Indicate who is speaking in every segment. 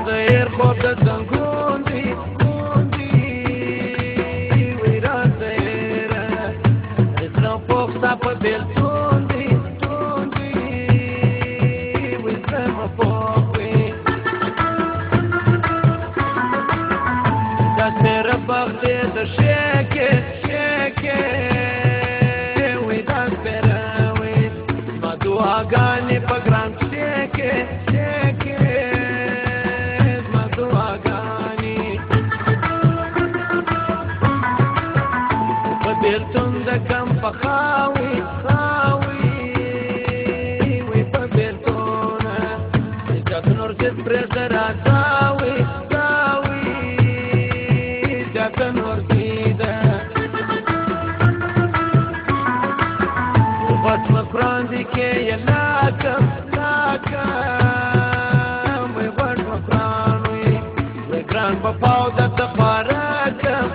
Speaker 1: غیر خوب د زنګون دی وی را زیره اسلام پوختا په بیلتون دی وی سم پوخوی دا سره بخت د شیکه وی دا سره وی ما دعاګانې په ګران شیکه بیلتون د کم پخاوی وی په بیلتون جات نور زد پرز رازاوی جات نور زید غط مکران دی که یلاکم وی غط مکران وی گران بپاو د تخوارکم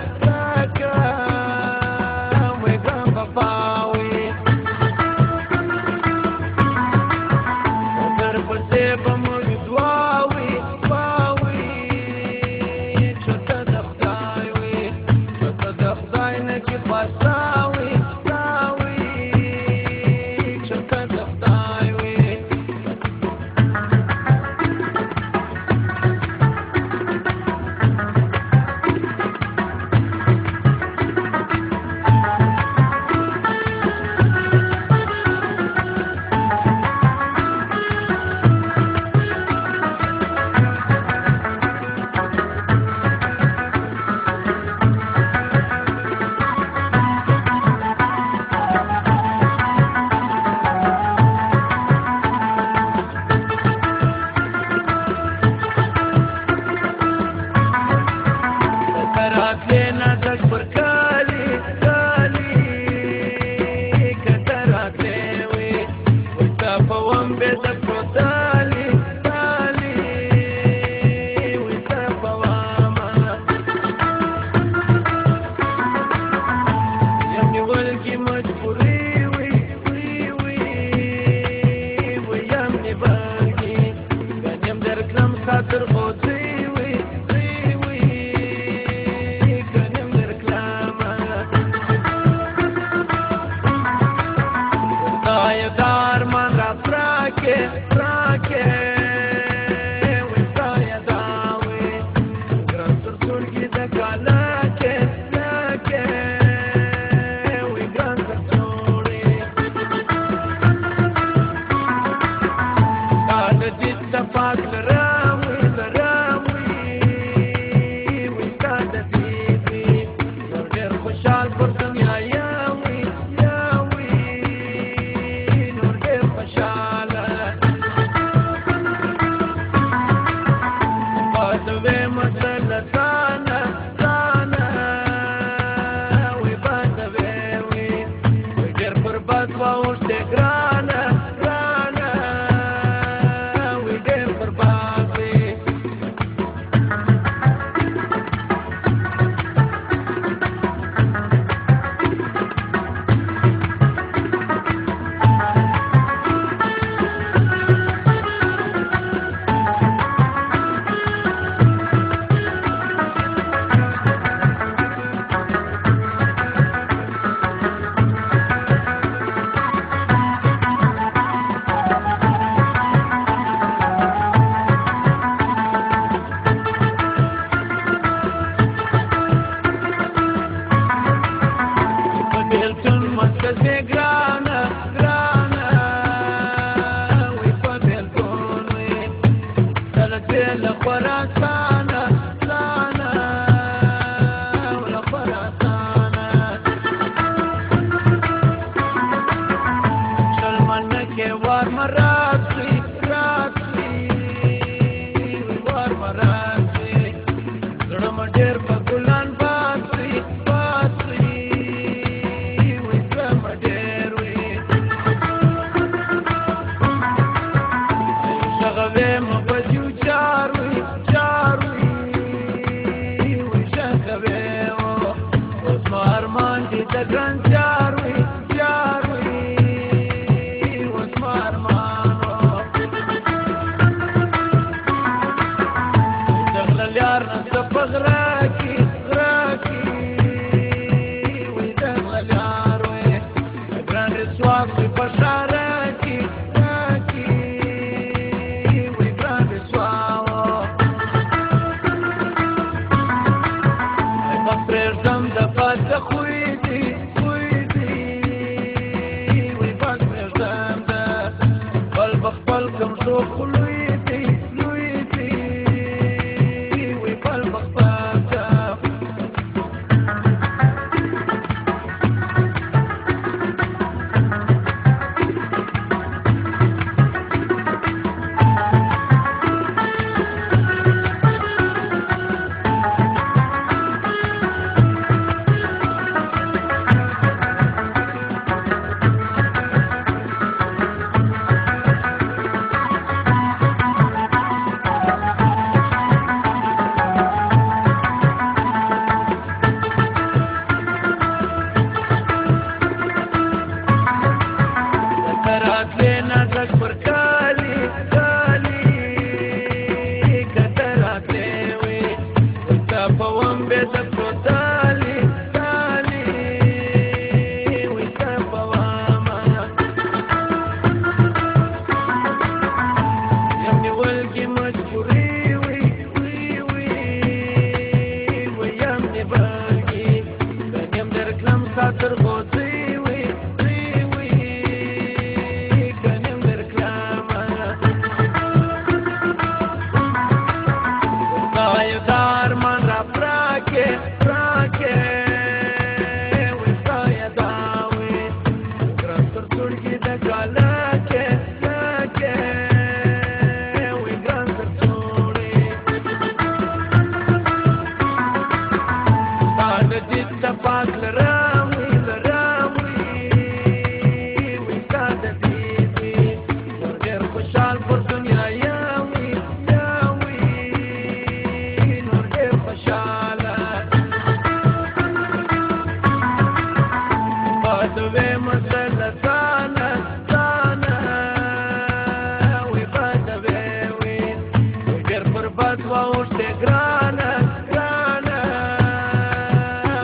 Speaker 1: په اوښتې ګرانه ګرانه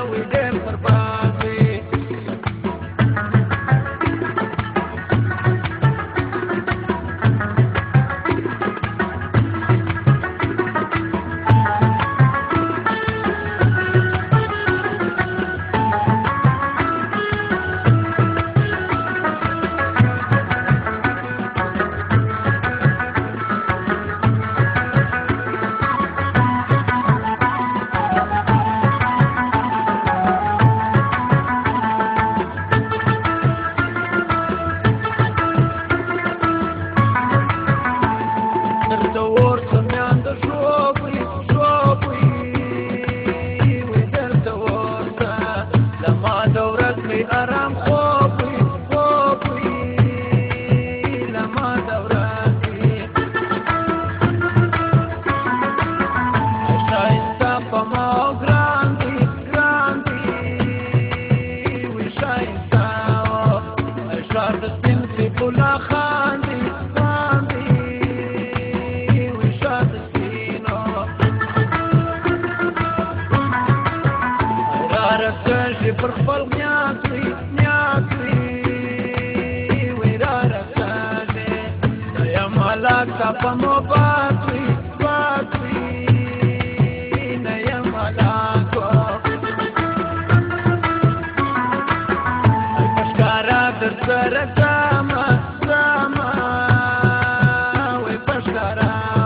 Speaker 1: وي ډېر برباد وي آرام خوب وي خوب وي لما دوراتي شايستا فما ګران دي ګران دي وي شايستا اشعار د سپین سیفولا خان دي خان دي وي شاد سپینو رارسږي پر خپل Malaka pamo batwi batwi naya malako pashkara dar sama sama we pashkara